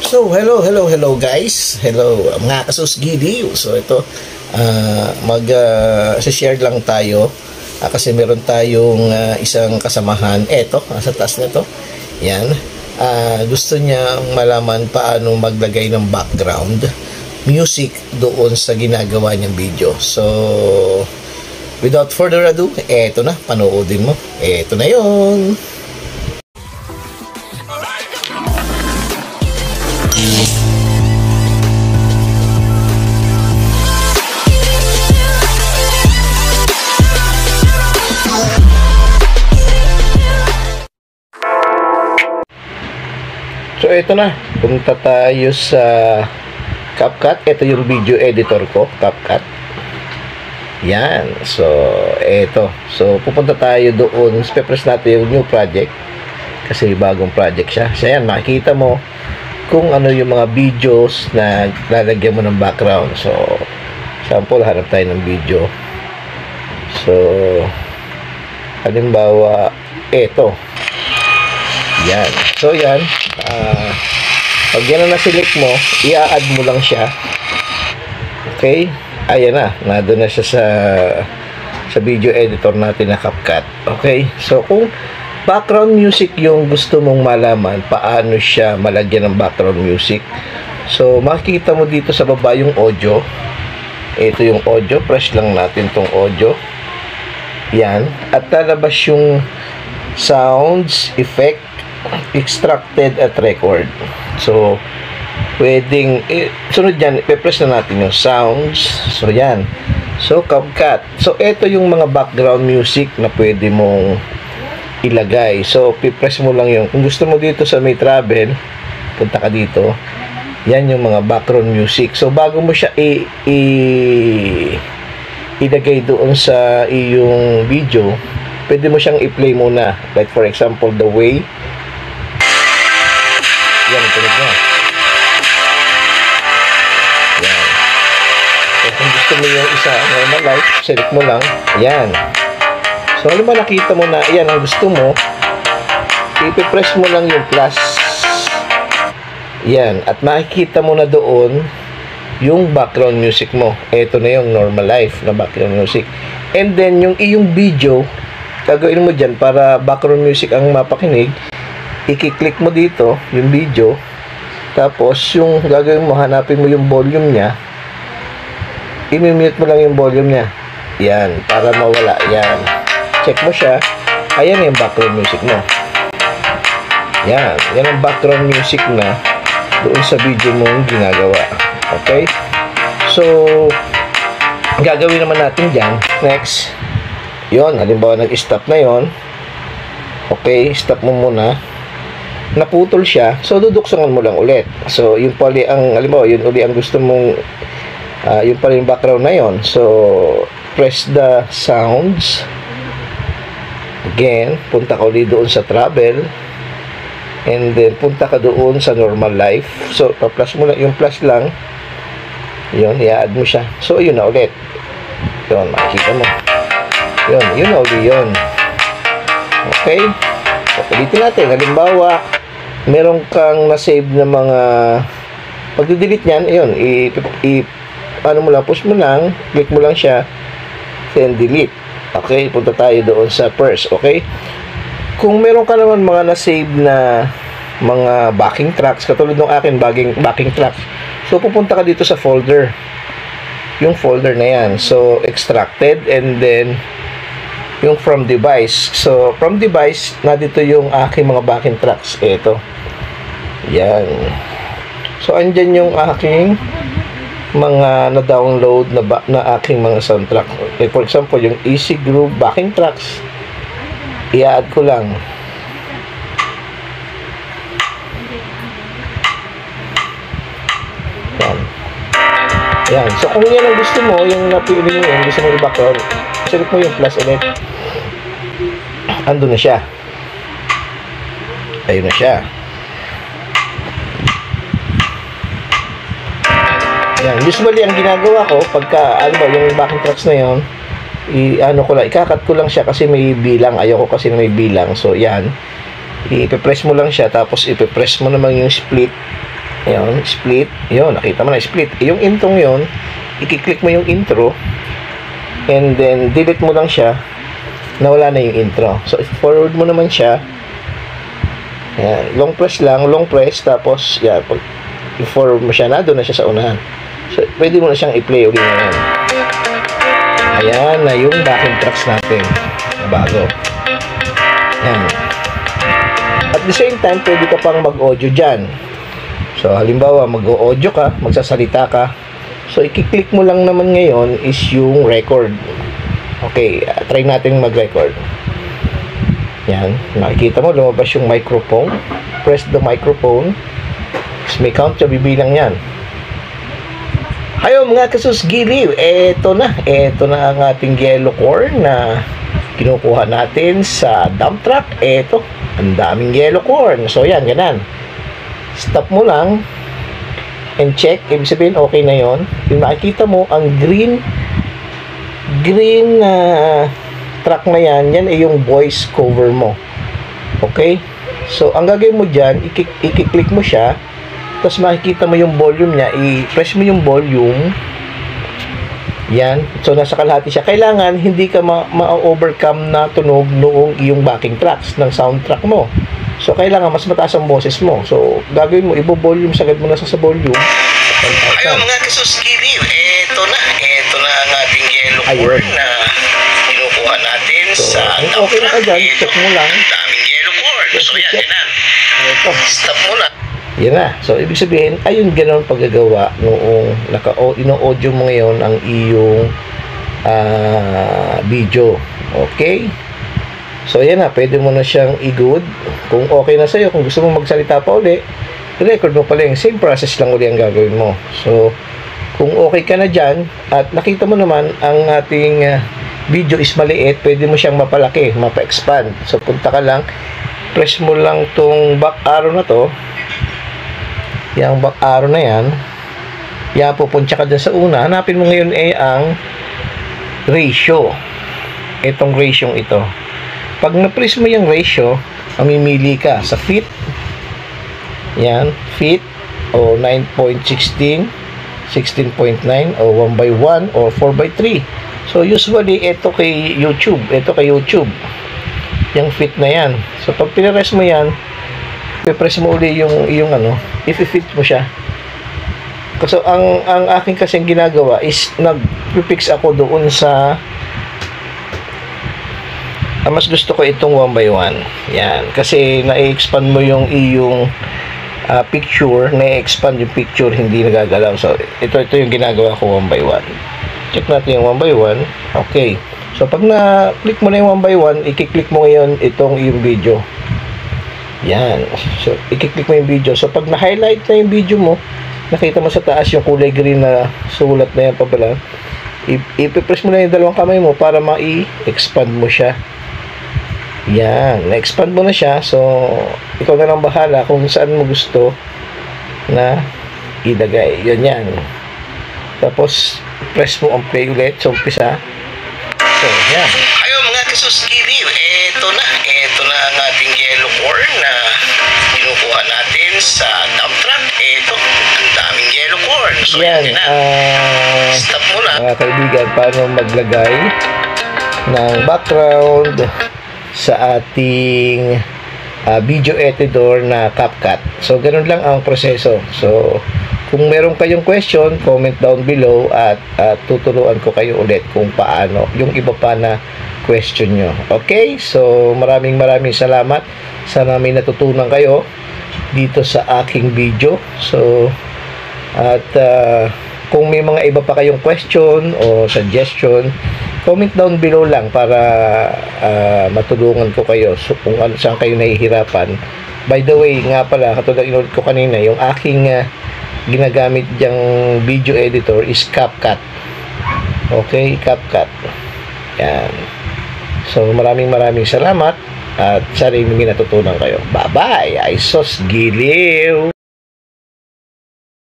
So, hello guys. Hello mga kasusgidi. So, ito, share lang tayo kasi meron tayong isang kasamahan. Ito, sa taas nito. Yan. Gusto niya malaman paano maglagay ng background music doon sa ginagawa niyang video. So, without further ado, eto na, panoodin mo. Eto na yon. So, ito na. Punta tayo sa CapCut. Ito yung video editor ko, CapCut. Yan. So, ito. So, pupunta tayo doon. Pe-press natin yung new project. Kasi bagong project siya. So, yan. Makikita mo kung ano yung mga videos na lalagyan mo ng background. So, sample, hanap tayo ng video. So, halimbawa, ito. Yan. So, yan. Pag yan na select mo, i-add mo lang siya. Okay? Ayan na. Nandun na siya sa video editor natin na CapCut. Okay? So, kung background music yung gusto mong malaman, paano siya malagyan ng background music. So, makikita mo dito sa baba yung audio. Ito yung audio. Press lang natin tong audio. Yan. At lalabas yung sounds, effect, extracted at record. So, pwedeng sunod dyan, ipe-press na natin yung sounds. So, yan. So, CapCut. So, ito yung mga background music na pwede mong ilagay. So, ipe-press mo lang yung, kung gusto mo dito sa may travel, punta ka dito. Yan yung mga background music. So, bago mo siya ilagay doon sa iyong video, pwede mo siyang i-play muna. Like, for example, The Way. Yan, tulad niya. Yan. So, kung gusto mo yung isa normal life, select mo lang. Yan. So, alam mo, nakita mo na, yan, ang gusto mo, ipipress mo lang yung plus. Yan. At makikita mo na doon yung background music mo. Ito na yung normal life na background music. And then, yung iyong video, gagawin mo dyan para background music ang mapakinig. I-click mo dito yung video, tapos yung gagawin mo, hanapin mo yung volume niya, i-mute mo lang yung volume niya. Yan, para mawala. Yan, check mo siya. Ayan yung background music mo. Yan ang background music na doon sa video mong ginagawa. Okay, so gagawin naman natin dyan next. Yon, halimbawa nag-stop na yon. Okay, stop mo muna. Naputol siya, so duduksangan mo lang ulit. So, yun pala ang, alam mo, yun uli ang gusto mong, yun pala yung background na yun. So, press the sounds. Again, punta ka ulit doon sa travel. And then, punta ka doon sa normal life. So, pa-plus mo lang, yung plus lang. Yun, i-add mo siya. So, yun na ulit. Yun, makikita mo. Yun na ulit yun. Okay? So, ulitin natin. Halimbawa, meron kang na-save na mga pag-delete niyan, ayun, ano mo lang, push mo lang, click mo lang siya, then delete. Okay, punta tayo doon sa first. Okay? Kung meron ka naman mga na-save na mga backing tracks, katulad ng akin, backing tracks, so pupunta ka dito sa folder. Yung folder na yan. So, extracted, and then yung from device. So, from device, na dito yung aking mga backing tracks. Ito. Yan. So, andyan yung aking mga na-download na aking mga soundtrack. Like, for example, yung Easy Groove backing tracks. I-add ko lang. Yan. Yan. So, kung yan ang gusto mo, yung napili mo yung gusto mo yung background, select mo yung plus ulit. Ando na siya. Ayun na siya. Yan. Usually, ang ginagawa ko, pagka, ano ba, yung backing tracks na yun, ikakat ko lang siya kasi may bilang. Ayoko kasi na may bilang. So, yan. I-press mo lang siya, tapos i-press mo naman yung split. Yun, split. Yun, nakita mo na split. Yung intong yun, i-click mo yung intro and then delete mo lang siya, nawala na yung intro. So, forward mo naman siya. Yan, long press lang, long press, tapos, yan, pag i-forward mo siya, na doon na siya sa unahan. So, pwede mo na siyang i-play ulit ngayon. Ayan na yung backing tracks natin na bago. Yan. At the same time, pwede ka pang mag-audio dyan. So, halimbawa, mag-audio ka, magsasalita ka. So, i-click mo lang naman ngayon is yung record. Okay, try natin mag-record. Yan, nakikita mo, lumabas yung microphone. Press the microphone. May count siya, bibilang yan. Hayo mga kasusgiliw, eto na ang ating yellow corn na kinukuha natin sa dump truck. Eto, ang daming yellow corn. So, yan, ganan. Stop mo lang and check. Ibig sabihin, okay na yon. Yung makikita mo, ang green track na yan, yan ay yung voice cover mo. Okay? So, ang gagawin mo dyan, i-click mo siya, tapos makikita mo yung volume niya, i-press mo yung volume. Yan. So, nasa kalahati siya. Kailangan, hindi ka ma-overcome na tunog noong iyong backing tracks ng soundtrack mo. So, kailangan mas mataas ang boses mo. So, gagawin mo, ibo-volume, sagad mo na sa volume. Ayun mga kasusgiliw, eto na ang ating yellow corn na kinukuha natin So, sa kung okay na ka dyan, check mo lang. daming yellow corn. So, yan, yan. Ito. Stop mo na. Yan na. So, ibig sabihin, ayun ganoon paggagawa noong ino-audio mo ngayon ang iyong video. Okay? So, yan na. Pwede mo na siyang i-good. Kung okay na sa'yo, kung gusto mo magsalita pa uli, record mo pala yung same process lang uli ang gagawin mo. So, kung okay ka na dyan, at nakita mo naman ang ating video is maliit, pwede mo siyang mapalaki, mapa-expand. So, punta ka lang, press mo lang tong back arrow na to. Yung back arrow na yan. Yan, pupunta ka dyan sa una. Hanapin mo ngayon ay ang ratio. Itong ratio ito. Pag na-press mo yung ratio, mamimili ka sa feet. Yan, feet o 9.16, 16.9 o 1/1 o 4/3. So usually ito kay YouTube, yung feet na yan. So pag pinress mo yan, i-press mo uli yung ano, i-fit mo siya. Kasi ang akin kasing ginagawa is nag-fix ako doon sa mas gusto ko itong 1/1. Yan, kasi na-expand mo yung iyong picture, na-expand yung picture, hindi nagagalaw. So ito yung ginagawa ko 1/1. Check natin yung 1/1. Okay. So pag na-click mo na yung 1/1, i-click mo ngayon itong yung video. Yan. So i-click mo yung video. So pag na-highlight na yung video mo, nakita mo sa taas yung kulay green na sulat na yan pa pala, i-press mo na yung dalawang kamay mo para ma-expand mo siya. Yan, na-expand mo na siya. So, ikaw na lang bahala kung saan mo gusto na ilagay. Yun yan. Tapos, press mo ang play ulit. So, umpisa. So, yan. Ayun mga kasusgiliw, eto na ang ating yellow corn na kinukuha natin sa dump truck. Eto, ang daming yellow corn. So, Yan. yan na. Stop mo na. Mga kaibigan, paano maglagay ng background sa ating video editor na CapCut. So, ganun lang ang proseso. So, kung meron kayong question, comment down below at tuturuan ko kayo ulit kung paano yung iba pa na question nyo. Okay? So, maraming salamat. Sana may natutunan kayo dito sa aking video. So, at kung may mga iba pa kayong question o suggestion, comment down below lang para matulungan ko kayo. So, kung saan kayo nahihirapan. By the way, nga pala, katulad inulit ko kanina, yung aking ginagamit diyang video editor is CapCut. Okay, CapCut. Yan. So, maraming salamat at sana may natutunan kayo. Bye-bye! Ay sos giliw!